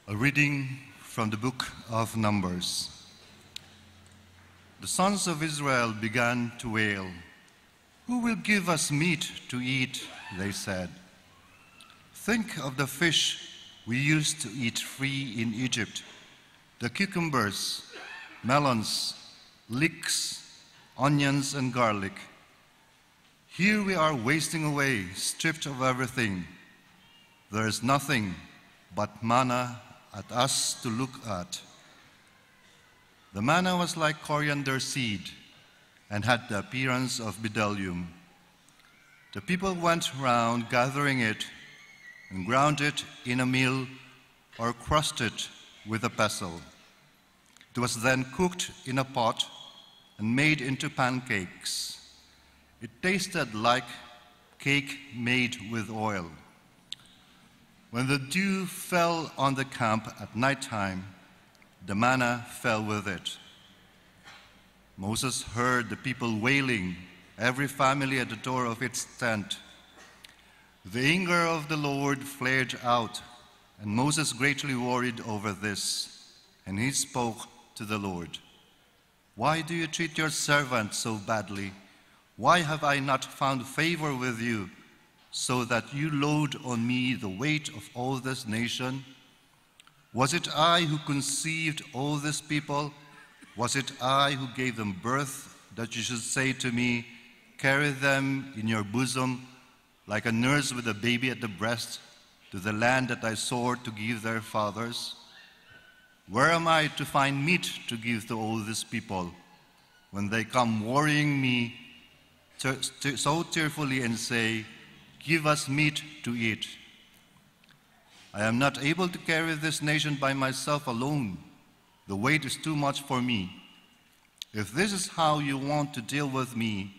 A reading from the book of Numbers. The sons of Israel began to wail. "Who will give us meat to eat?" they said. "Think of the fish we used to eat free in Egypt, the cucumbers, melons, leeks, onions, and garlic. Here we are wasting away, stripped of everything. There is nothing but manna at us to look at." The manna was like coriander seed and had the appearance of bdellium. The people went round gathering it and ground it in a mill or crushed it with a pestle. It was then cooked in a pot and made into pancakes. It tasted like cake made with oil. When the dew fell on the camp at nighttime, the manna fell with it. Moses heard the people wailing, every family at the door of its tent. The anger of the Lord flared out, and Moses greatly worried over this, and he spoke to the Lord. "Why do you treat your servant so badly? Why have I not found favor with you, so that you load on me the weight of all this nation? Was it I who conceived all these people? Was it I who gave them birth, that you should say to me, 'Carry them in your bosom, like a nurse with a baby at the breast, to the land that I swore to give their fathers?' Where am I to find meat to give to all these people when they come worrying me so tearfully and say, 'Give us meat to eat'? I am not able to carry this nation by myself alone. The weight is too much for me. If this is how you want to deal with me,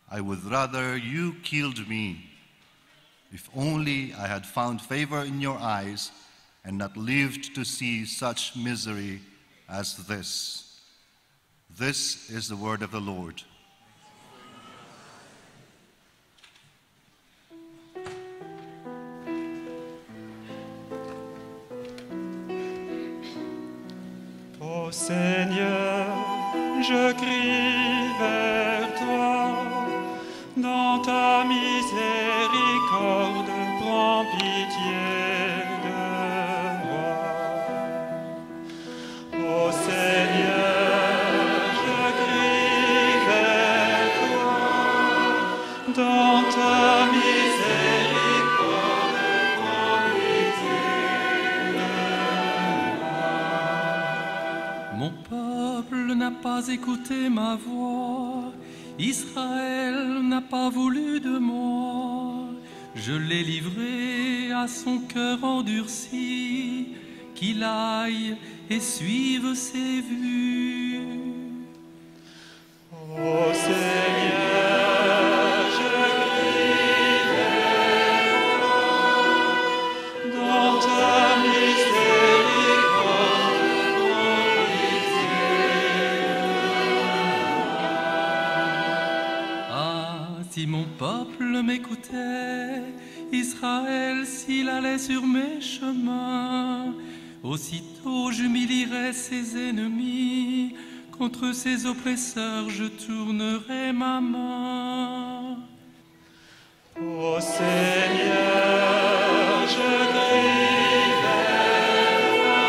I would rather you killed me. If only I had found favor in your eyes and not lived to see such misery as this." This is the word of the Lord. Ô Seigneur, je crie vers toi, dans ta miséricorde, prends pitié de moi. Ô Seigneur, je crie vers toi, dans ta miséricorde, prends pitié de moi. Mon peuple n'a pas écouté ma voix, Israël n'a pas voulu de moi. Je l'ai livré à son cœur endurci, qu'il aille et suive ses vues. Ô Seigneur, je crie vers toi, dans ta miséricorde, prends pitié de moi. Ah, si mon peuple m'écoutait, Israël, s'il allait sur mes chemins, aussitôt j'humilierais ses ennemis, contre ses oppresseurs je tournerai ma main. Ô Seigneur, je crie vers toi,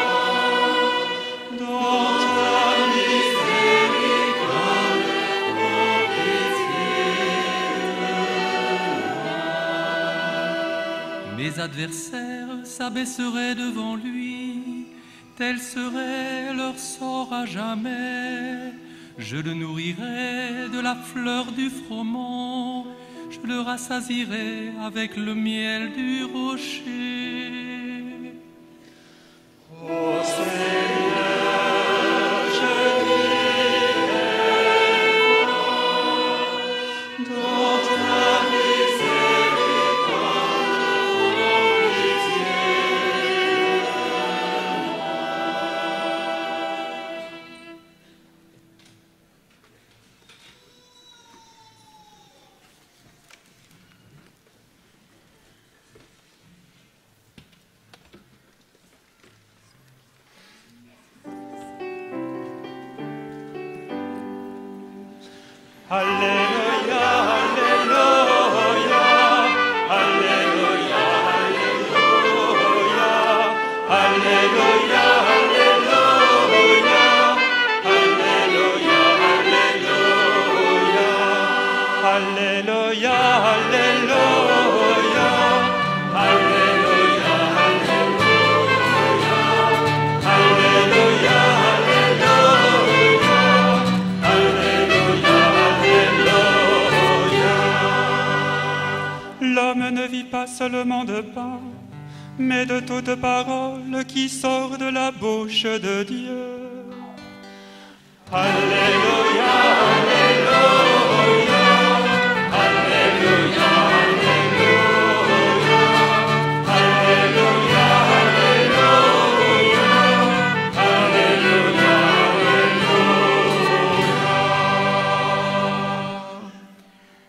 dans ta miséricorde, prends pitié de moi. Mes adversaires s'abaisseraient devant lui, tel serait leur sort à jamais. Je le nourrirai de la fleur du froment, je le rassasierai avec le miel du rocher. Ô Seigneur, je crie vers toi, dans ta miséricorde, prends pitié de moi. Alléluia, Alléluia, Alléluia, Alléluia, Alléluia, Alléluia, Alléluia, Alléluia, Alléluia, Alléluia, Alléluia, L'homme ne vit pas seulement de pain, mais de toute parole qui sort de la bouche de Dieu. Alléluia, Alléluia, Alléluia, Alléluia, Alléluia, Alléluia, Alléluia.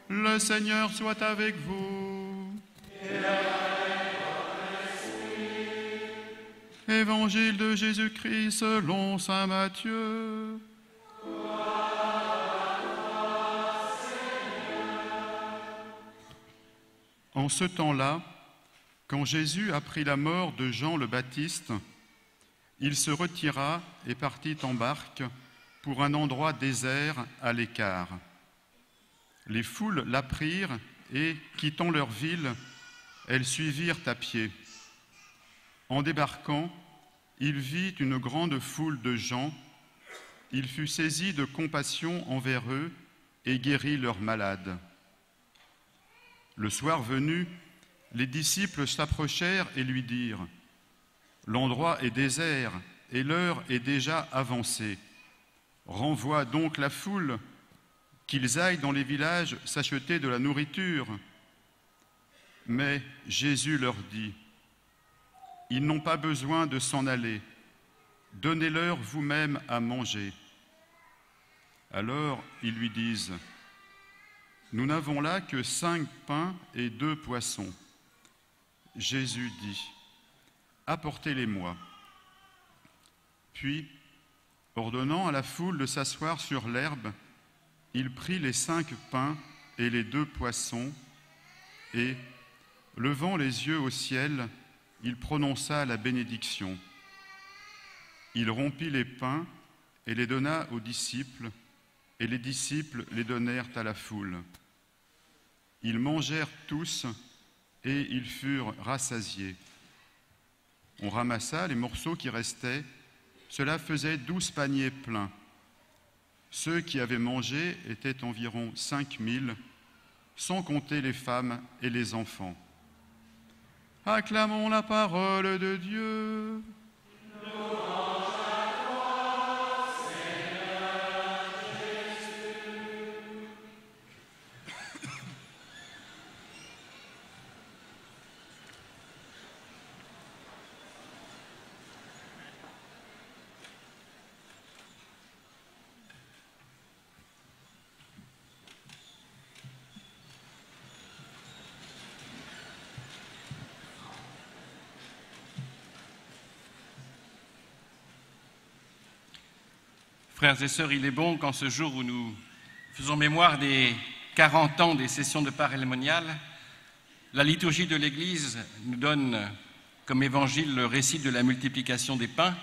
Le Seigneur soit avec vous. Évangile de Jésus-Christ selon saint Matthieu. En ce temps-là, quand Jésus apprit la mort de Jean le Baptiste, il se retira et partit en barque pour un endroit désert à l'écart. Les foules l'apprirent et, quittant leur ville, elles suivirent à pied. En débarquant, il vit une grande foule de gens. Il fut saisi de compassion envers eux et guérit leurs malades. Le soir venu, les disciples s'approchèrent et lui dirent : « L'endroit est désert et l'heure est déjà avancée. Renvoie donc la foule, qu'ils aillent dans les villages s'acheter de la nourriture. » Mais Jésus leur dit : « Ils n'ont pas besoin de s'en aller. Donnez-leur vous-même à manger. » Alors ils lui disent : « Nous n'avons là que 5 pains et 2 poissons. » Jésus dit : « Apportez-les-moi. » Puis, ordonnant à la foule de s'asseoir sur l'herbe, il prit les 5 pains et les 2 poissons et, levant les yeux au ciel, il prononça la bénédiction. Il rompit les pains et les donna aux disciples, et les disciples les donnèrent à la foule. Ils mangèrent tous et ils furent rassasiés. On ramassa les morceaux qui restaient, cela faisait 12 paniers pleins. Ceux qui avaient mangé étaient environ 5000, sans compter les femmes et les enfants. Acclamons la parole de Dieu. Louange à toi, Seigneur Jésus. Frères et sœurs, il est bon qu'en ce jour où nous faisons mémoire des 40 ans des sessions de Parémonial, la liturgie de l'Église nous donne comme évangile le récit de la multiplication des pains,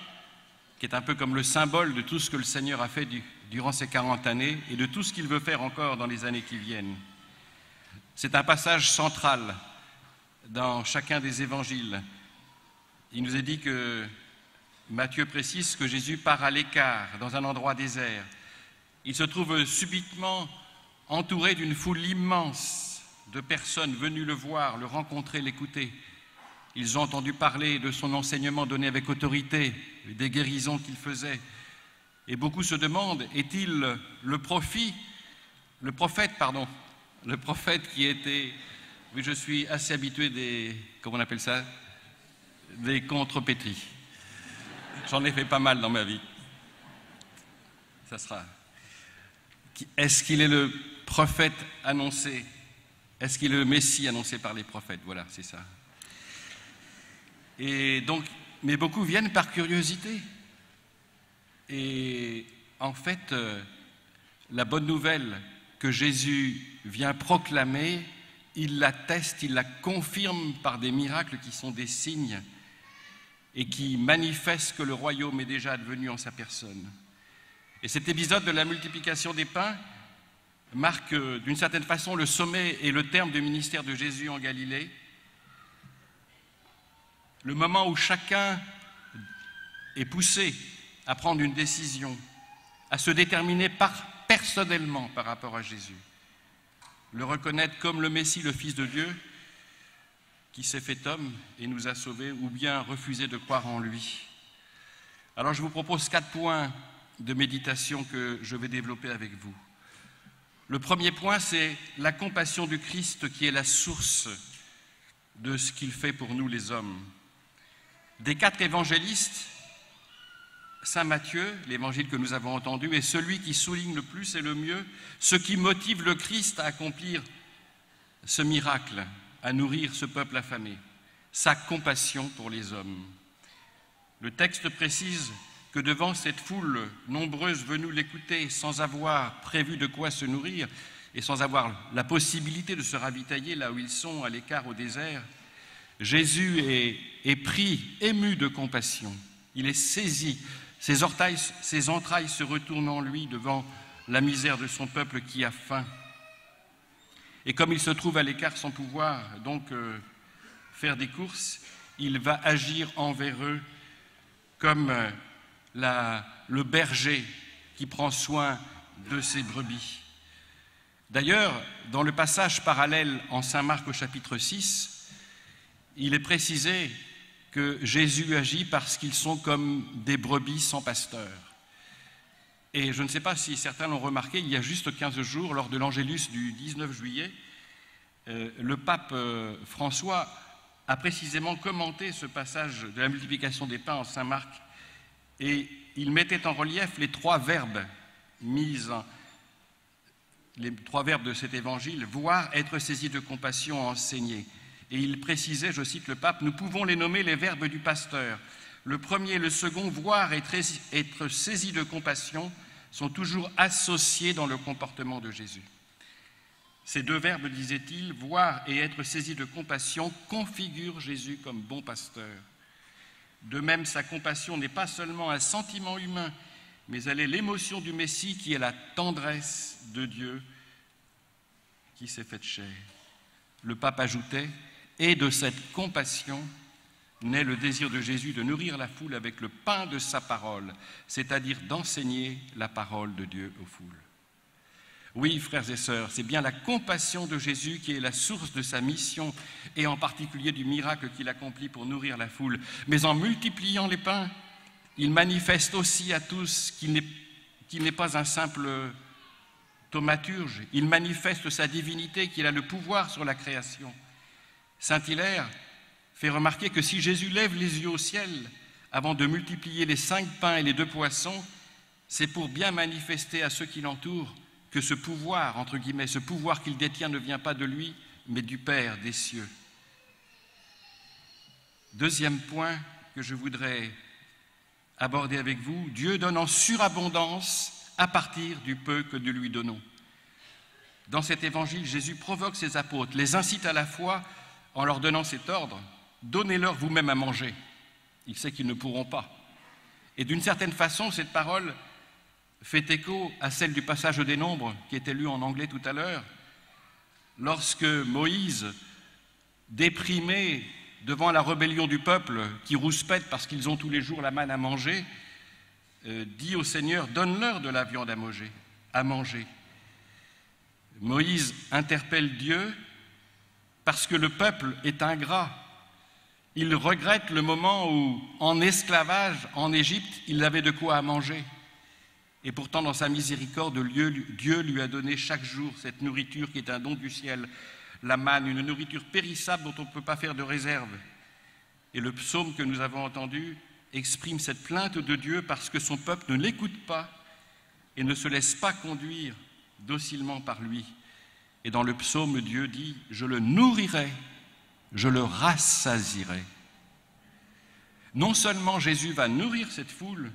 qui est un peu comme le symbole de tout ce que le Seigneur a fait durant ces 40 années et de tout ce qu'il veut faire encore dans les années qui viennent. C'est un passage central dans chacun des évangiles. Il nous est dit que Matthieu précise que Jésus part à l'écart, dans un endroit désert. Il se trouve subitement entouré d'une foule immense de personnes venues le voir, le rencontrer, l'écouter. Ils ont entendu parler de son enseignement donné avec autorité, des guérisons qu'il faisait. Et beaucoup se demandent, est-il le prophète qui était... Oui, je suis assez habitué des... Comment on appelle ça? Des contrepétries. J'en ai fait pas mal dans ma vie. Ça sera. Est-ce qu'il est le prophète annoncé? Est-ce qu'il est le Messie annoncé par les prophètes? Voilà, c'est ça. Et donc, mais beaucoup viennent par curiosité. Et en fait, la bonne nouvelle que Jésus vient proclamer, il l'atteste, il la confirme par des miracles qui sont des signes et qui manifestent que le royaume est déjà advenu en sa personne. Et cet épisode de la multiplication des pains marque d'une certaine façon le sommet et le terme du ministère de Jésus en Galilée, le moment où chacun est poussé à prendre une décision, à se déterminer personnellement par rapport à Jésus, le reconnaître comme le Messie, le Fils de Dieu, qui s'est fait homme et nous a sauvés, ou bien refuser de croire en lui. Alors je vous propose 4 points de méditation que je vais développer avec vous. Le premier point, c'est la compassion du Christ qui est la source de ce qu'il fait pour nous les hommes. Des 4 évangélistes, Saint Matthieu, l'évangile que nous avons entendu, est celui qui souligne le plus et le mieux ce qui motive le Christ à accomplir ce miracle, à nourrir ce peuple affamé, sa compassion pour les hommes. Le texte précise que devant cette foule nombreuse venue l'écouter sans avoir prévu de quoi se nourrir et sans avoir la possibilité de se ravitailler là où ils sont, à l'écart au désert, Jésus est pris, ému de compassion. Il est saisi, ses entrailles se retournent en lui devant la misère de son peuple qui a faim. Et comme il se trouve à l'écart sans pouvoir donc faire des courses, il va agir envers eux comme le berger qui prend soin de ses brebis. D'ailleurs, dans le passage parallèle en Saint Marc au chapitre 6, il est précisé que Jésus agit parce qu'ils sont comme des brebis sans pasteur. Et je ne sais pas si certains l'ont remarqué, il y a juste 15 jours, lors de l'Angélus du 19 juillet, le pape François a précisément commenté ce passage de la multiplication des pains en Saint Marc, et il mettait en relief les 3 verbes de cet évangile, voir, être saisi de compassion, enseigner. Et il précisait, je cite le pape, « Nous pouvons les nommer les verbes du pasteur. Le premier et le second, voir, être saisi de compassion, sont toujours associés dans le comportement de Jésus. Ces 2 verbes, disait-il, voir et être saisi de compassion, configurent Jésus comme bon pasteur. De même, sa compassion n'est pas seulement un sentiment humain, mais elle est l'émotion du Messie qui est la tendresse de Dieu qui s'est faite chair. » Le pape ajoutait, « Et de cette compassion naît le désir de Jésus de nourrir la foule avec le pain de sa parole, c'est-à-dire d'enseigner la parole de Dieu aux foules. » Oui, frères et sœurs, c'est bien la compassion de Jésus qui est la source de sa mission et en particulier du miracle qu'il accomplit pour nourrir la foule. Mais en multipliant les pains, il manifeste aussi à tous qu'il n'est pas un simple thaumaturge. Il manifeste sa divinité, qu'il a le pouvoir sur la création. Saint Hilaire fait remarquer que si Jésus lève les yeux au ciel avant de multiplier les 5 pains et les 2 poissons, c'est pour bien manifester à ceux qui l'entourent que ce pouvoir, entre guillemets, ce pouvoir qu'il détient ne vient pas de lui, mais du Père des cieux. Deuxième point que je voudrais aborder avec vous, Dieu donne en surabondance à partir du peu que nous lui donnons. Dans cet évangile, Jésus provoque ses apôtres, les incite à la foi en leur donnant cet ordre, « Donnez-leur vous-même à manger ». Il sait qu'ils ne pourront pas. Et d'une certaine façon, cette parole fait écho à celle du passage des Nombres qui était lu en anglais tout à l'heure, lorsque Moïse, déprimé devant la rébellion du peuple qui rouspète parce qu'ils ont tous les jours la manne à manger, dit au Seigneur, donne-leur de la viande à manger. Moïse interpelle Dieu parce que le peuple est ingrat. Il regrette le moment où, en esclavage, en Égypte, il avait de quoi à manger. Et pourtant, dans sa miséricorde, Dieu lui a donné chaque jour cette nourriture qui est un don du ciel, la manne, une nourriture périssable dont on ne peut pas faire de réserve. Et le psaume que nous avons entendu exprime cette plainte de Dieu parce que son peuple ne l'écoute pas et ne se laisse pas conduire docilement par lui. Et dans le psaume, Dieu dit « Je le nourrirai, je le rassasierai ». Non seulement Jésus va nourrir cette foule,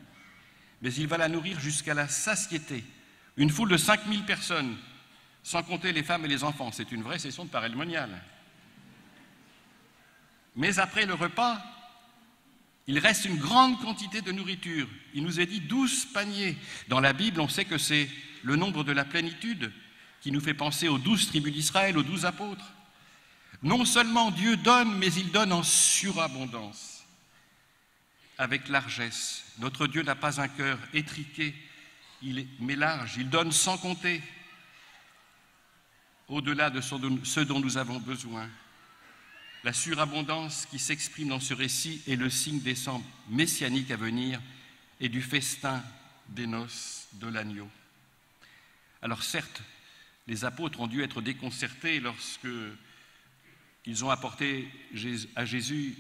mais il va la nourrir jusqu'à la satiété. Une foule de 5000 personnes sans compter les femmes et les enfants. C'est une vraie session de parémonial. Mais après le repas, il reste une grande quantité de nourriture. Il nous est dit 12 paniers. Dans la Bible, on sait que c'est le nombre de la plénitude qui nous fait penser aux 12 tribus d'Israël, aux 12 apôtres. Non seulement Dieu donne, mais il donne en surabondance, avec largesse. Notre Dieu n'a pas un cœur étriqué, mais large. Il donne sans compter, au-delà de ce dont nous avons besoin. La surabondance qui s'exprime dans ce récit est le signe des temps messianiques à venir et du festin des noces de l'agneau. Alors certes, les apôtres ont dû être déconcertés lorsque ils ont apporté à Jésus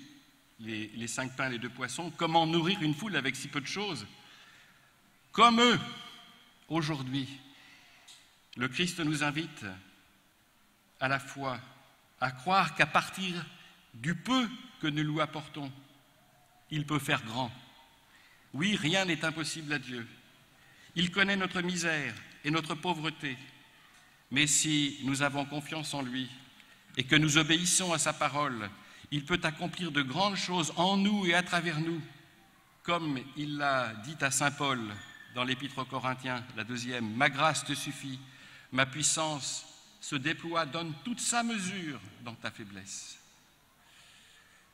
les 5 pains et les 2 poissons. Comment nourrir une foule avec si peu de choses? Comme eux, aujourd'hui, le Christ nous invite à la fois à croire qu'à partir du peu que nous lui apportons, il peut faire grand. Oui, rien n'est impossible à Dieu. Il connaît notre misère et notre pauvreté, mais si nous avons confiance en lui et que nous obéissons à sa parole, il peut accomplir de grandes choses en nous et à travers nous, comme il l'a dit à saint Paul dans l'Épître aux Corinthiens, la 2e, « Ma grâce te suffit, ma puissance se déploie, donne toute sa mesure dans ta faiblesse. »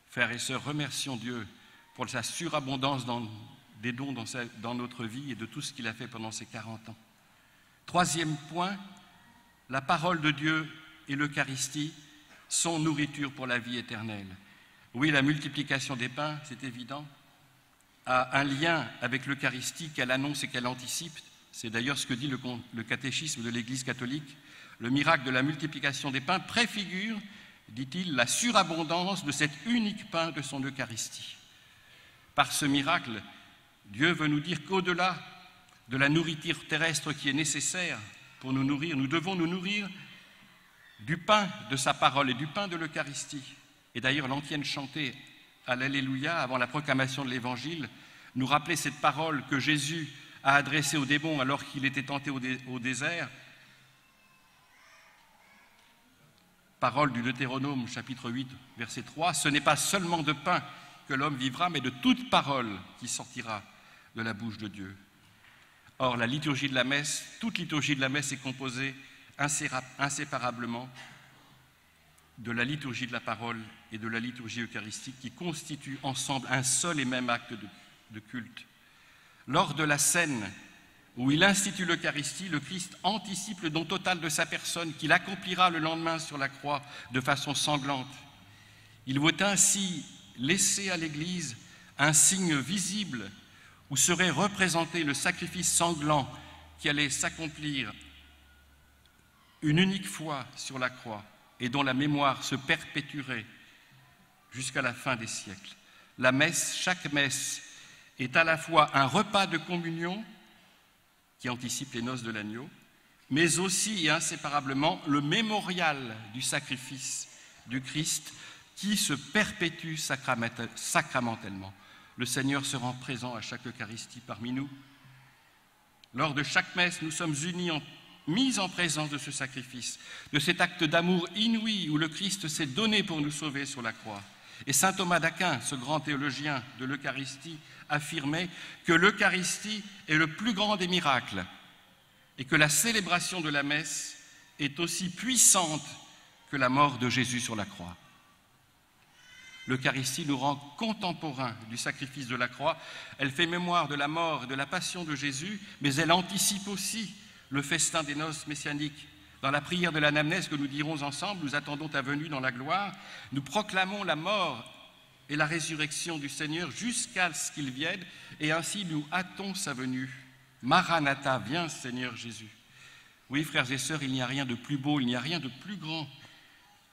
Frères et sœurs, remercions Dieu pour sa surabondance des dons dans notre vie et de tout ce qu'il a fait pendant ces 40 ans. 3e point, la parole de Dieu et l'Eucharistie sont nourriture pour la vie éternelle. Oui, la multiplication des pains, c'est évident, a un lien avec l'Eucharistie qu'elle annonce et qu'elle anticipe. C'est d'ailleurs ce que dit le catéchisme de l'Église catholique. Le miracle de la multiplication des pains préfigure, dit-il, la surabondance de cet unique pain de son Eucharistie. Par ce miracle, Dieu veut nous dire qu'au-delà de la nourriture terrestre qui est nécessaire pour nous nourrir, nous devons nous nourrir du pain de sa parole et du pain de l'Eucharistie. Et d'ailleurs, l'antienne chantée à l'Alléluia, avant la proclamation de l'Évangile, nous rappelait cette parole que Jésus a adressée aux démons alors qu'il était tenté au désert. Parole du Deutéronome, chapitre 8, verset 3, « Ce n'est pas seulement de pain que l'homme vivra, mais de toute parole qui sortira de la bouche de Dieu. » Or, la liturgie de la messe, toute liturgie de la messe est composée inséparablement de la liturgie de la parole et de la liturgie eucharistique qui constituent ensemble un seul et même acte de culte. Lors de la scène où il institue l'Eucharistie, le Christ anticipe le don total de sa personne qu'il accomplira le lendemain sur la croix de façon sanglante. Il veut ainsi laisser à l'Église un signe visible où serait représenté le sacrifice sanglant qui allait s'accomplir une unique fois sur la croix et dont la mémoire se perpétuerait jusqu'à la fin des siècles. La messe, chaque messe, est à la fois un repas de communion qui anticipe les noces de l'agneau, mais aussi et inséparablement le mémorial du sacrifice du Christ qui se perpétue sacramentellement. Le Seigneur se rend présent à chaque Eucharistie parmi nous. Lors de chaque messe, nous sommes unis mis en présence de ce sacrifice, de cet acte d'amour inouï où le Christ s'est donné pour nous sauver sur la croix. Et saint Thomas d'Aquin, ce grand théologien de l'Eucharistie, affirmait que l'Eucharistie est le plus grand des miracles et que la célébration de la messe est aussi puissante que la mort de Jésus sur la croix. L'Eucharistie nous rend contemporains du sacrifice de la croix. Elle fait mémoire de la mort et de la passion de Jésus, mais elle anticipe aussi le festin des noces messianiques. Dans la prière de l'anamnèse que nous dirons ensemble, nous attendons ta venue dans la gloire, nous proclamons la mort et la résurrection du Seigneur jusqu'à ce qu'il vienne, et ainsi nous hâtons sa venue. Maranatha, viens Seigneur Jésus. Oui, frères et sœurs, il n'y a rien de plus beau, il n'y a rien de plus grand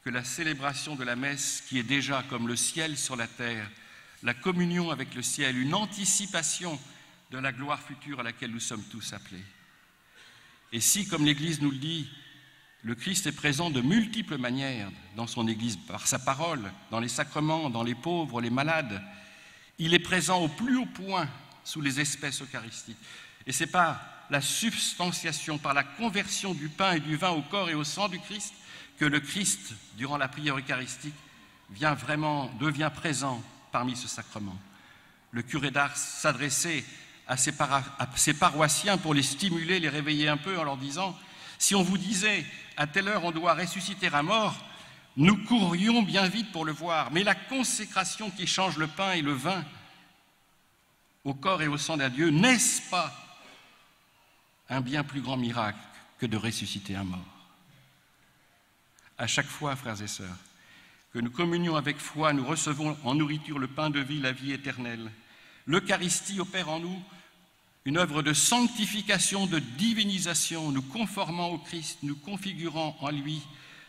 que la célébration de la messe qui est déjà comme le ciel sur la terre, la communion avec le ciel, une anticipation de la gloire future à laquelle nous sommes tous appelés. Et si, comme l'Église nous le dit, le Christ est présent de multiples manières dans son Église, par sa parole, dans les sacrements, dans les pauvres, les malades, il est présent au plus haut point sous les espèces eucharistiques. Et c'est par la substantiation, par la conversion du pain et du vin au corps et au sang du Christ, que le Christ, durant la prière eucharistique, devient présent parmi ce sacrement. Le curé d'Ars s'adressait à ses paroissiens pour les stimuler, les réveiller un peu en leur disant « Si on vous disait à telle heure on doit ressusciter un mort, nous courrions bien vite pour le voir. Mais la consécration qui change le pain et le vin au corps et au sang d'un Dieu, n'est-ce pas un bien plus grand miracle que de ressusciter un mort ?» À chaque fois, frères et sœurs, que nous communions avec foi, nous recevons en nourriture le pain de vie, la vie éternelle. L'Eucharistie opère en nous une œuvre de sanctification, de divinisation, nous conformant au Christ, nous configurant en lui.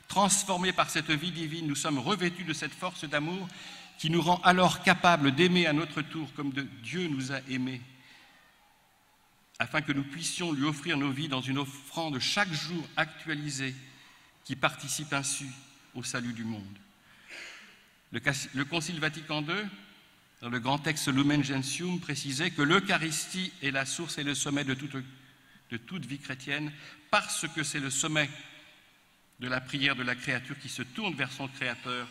Transformés par cette vie divine, nous sommes revêtus de cette force d'amour qui nous rend alors capables d'aimer à notre tour comme Dieu nous a aimés, afin que nous puissions lui offrir nos vies dans une offrande chaque jour actualisée qui participe ainsi au salut du monde. Le Concile Vatican II, dans le grand texte Lumen Gentium, précisait que l'Eucharistie est la source et le sommet de toute vie chrétienne, parce que c'est le sommet de la prière de la créature qui se tourne vers son Créateur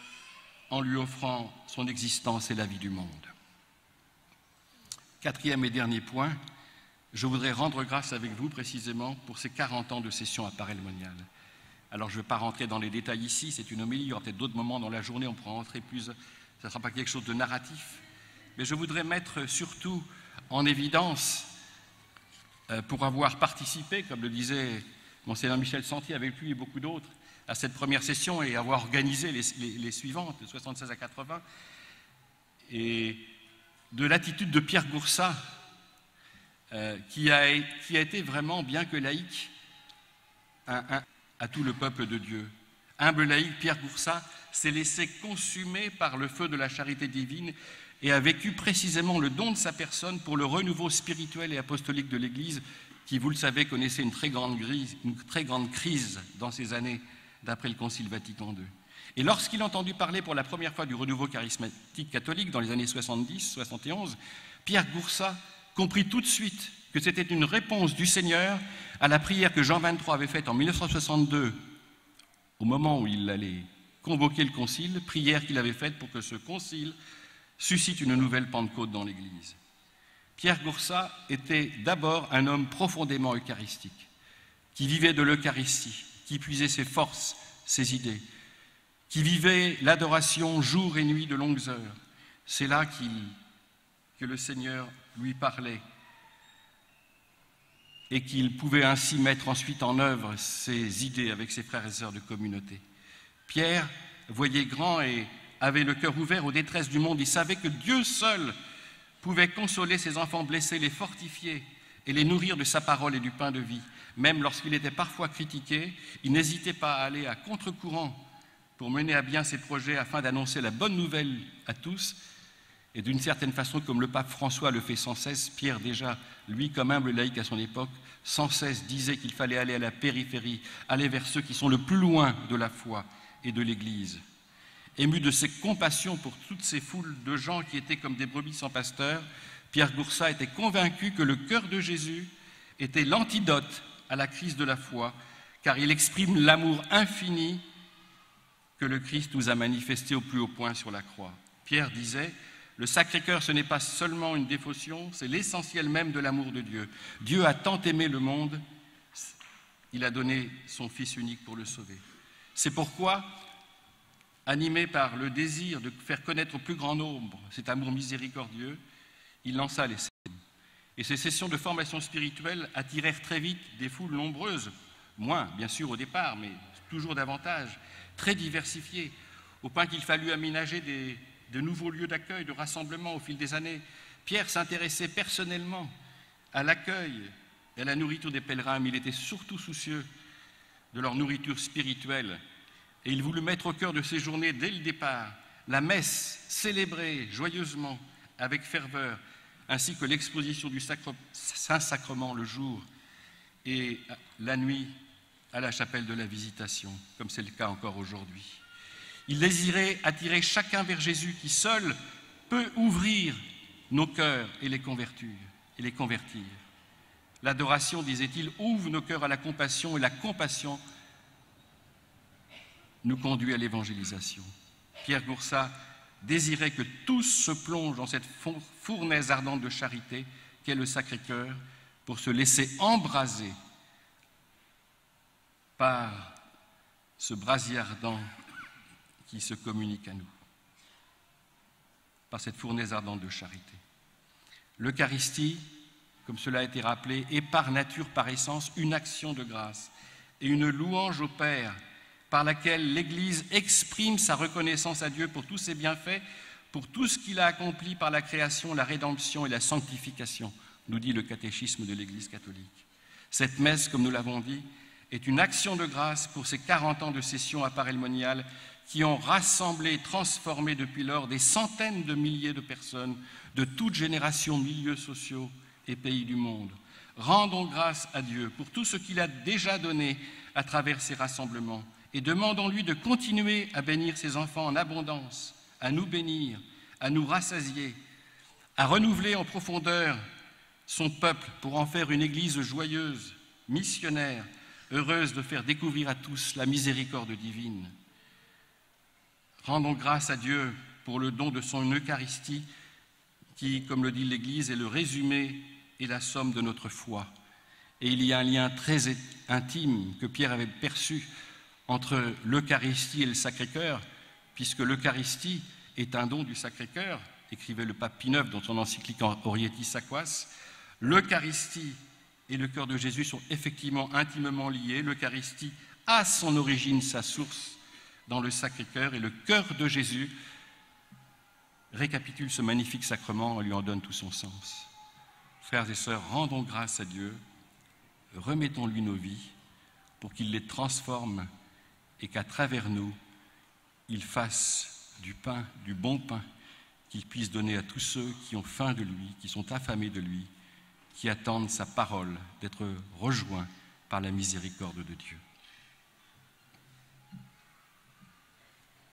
en lui offrant son existence et la vie du monde. Quatrième et dernier point, je voudrais rendre grâce avec vous précisément pour ces 40 ans de session à Parelmonial. Alors je ne vais pas rentrer dans les détails ici, c'est une homélie, il y aura peut-être d'autres moments dans la journée, on pourra rentrer plus, ça ne sera pas quelque chose de narratif, mais je voudrais mettre surtout en évidence, pour avoir participé, comme le disait Monseigneur Michel Santi avec lui et beaucoup d'autres, à cette première session et avoir organisé les suivantes, de 76 à 80, et de l'attitude de Pierre Goursat, qui a été vraiment, bien que laïque, à tout le peuple de Dieu. Humble laïque, Pierre Goursat s'est laissé consumer par le feu de la charité divine et a vécu précisément le don de sa personne pour le renouveau spirituel et apostolique de l'Église, qui, vous le savez, connaissait une très grande crise dans ces années d'après le Concile Vatican II. Et lorsqu'il a entendu parler pour la première fois du renouveau charismatique catholique dans les années 70-71, Pierre Goursat comprit tout de suite que c'était une réponse du Seigneur à la prière que Jean XXIII avait faite en 1962, au moment où il allait convoquer le concile, prière qu'il avait faite pour que ce concile suscite une nouvelle Pentecôte dans l'Église. Pierre Goursat était d'abord un homme profondément eucharistique, qui vivait de l'Eucharistie, qui puisait ses forces, ses idées, qui vivait l'adoration jour et nuit de longues heures. C'est là que le Seigneur lui parlait et qu'il pouvait ainsi mettre ensuite en œuvre ses idées avec ses frères et sœurs de communauté. Pierre voyait grand et avait le cœur ouvert aux détresses du monde. Il savait que Dieu seul pouvait consoler ses enfants blessés, les fortifier et les nourrir de sa parole et du pain de vie. Même lorsqu'il était parfois critiqué, il n'hésitait pas à aller à contre-courant pour mener à bien ses projets afin d'annoncer la bonne nouvelle à tous. Et d'une certaine façon, comme le pape François le fait sans cesse, Pierre déjà, lui comme humble laïque à son époque, sans cesse disait qu'il fallait aller à la périphérie, aller vers ceux qui sont le plus loin de la foi et de l'Église. Ému de ses compassions pour toutes ces foules de gens qui étaient comme des brebis sans pasteur, Pierre Goursat était convaincu que le cœur de Jésus était l'antidote à la crise de la foi, car il exprime l'amour infini que le Christ nous a manifesté au plus haut point sur la croix. Pierre disait: le Sacré-Cœur, ce n'est pas seulement une dévotion, c'est l'essentiel même de l'amour de Dieu. Dieu a tant aimé le monde, il a donné son Fils unique pour le sauver. C'est pourquoi, animé par le désir de faire connaître au plus grand nombre cet amour miséricordieux, il lança les sessions. Et ces sessions de formation spirituelle attirèrent très vite des foules nombreuses, moins bien sûr au départ, mais toujours davantage, très diversifiées, au point qu'il fallut aménager de nouveaux lieux d'accueil, de rassemblement au fil des années. Pierre s'intéressait personnellement à l'accueil et à la nourriture des pèlerins, mais il était surtout soucieux de leur nourriture spirituelle. Et il voulut mettre au cœur de ces journées, dès le départ, la messe célébrée joyeusement, avec ferveur, ainsi que l'exposition du Saint-Sacrement le jour et la nuit à la chapelle de la Visitation, comme c'est le cas encore aujourd'hui. Il désirait attirer chacun vers Jésus qui seul peut ouvrir nos cœurs et les convertir. L'adoration, disait-il, ouvre nos cœurs à la compassion et la compassion nous conduit à l'évangélisation. Pierre Goursat désirait que tous se plongent dans cette fournaise ardente de charité qu'est le Sacré-Cœur pour se laisser embraser par ce brasier ardent qui se communique à nous, par cette fournaise ardente de charité. L'Eucharistie, comme cela a été rappelé, est par nature, par essence, une action de grâce et une louange au Père par laquelle l'Église exprime sa reconnaissance à Dieu pour tous ses bienfaits, pour tout ce qu'il a accompli par la création, la rédemption et la sanctification, nous dit le catéchisme de l'Église catholique. Cette messe, comme nous l'avons dit, est une action de grâce pour ces 40 ans de session à Paray-le-Monial qui ont rassemblé et transformé depuis lors des centaines de milliers de personnes de toutes générations, milieux sociaux et pays du monde. Rendons grâce à Dieu pour tout ce qu'il a déjà donné à travers ces rassemblements et demandons-lui de continuer à bénir ses enfants en abondance, à nous bénir, à nous rassasier, à renouveler en profondeur son peuple pour en faire une Église joyeuse, missionnaire, heureuse de faire découvrir à tous la miséricorde divine. Rendons grâce à Dieu pour le don de son Eucharistie qui, comme le dit l'Église, est le résumé et la somme de notre foi. Et il y a un lien très intime que Pierre avait perçu entre l'Eucharistie et le Sacré-Cœur, puisque l'Eucharistie est un don du Sacré-Cœur, écrivait le pape Pie IX dans son encyclique Orietis Aquas. L'Eucharistie et le cœur de Jésus sont effectivement intimement liés. L'Eucharistie a son origine, sa source dans le Sacré-Cœur, et le cœur de Jésus récapitule ce magnifique sacrement et lui en donne tout son sens. Frères et sœurs, rendons grâce à Dieu, remettons-lui nos vies pour qu'il les transforme et qu'à travers nous, il fasse du pain, du bon pain, qu'il puisse donner à tous ceux qui ont faim de lui, qui sont affamés de lui, qui attendent sa parole, d'être rejoints par la miséricorde de Dieu.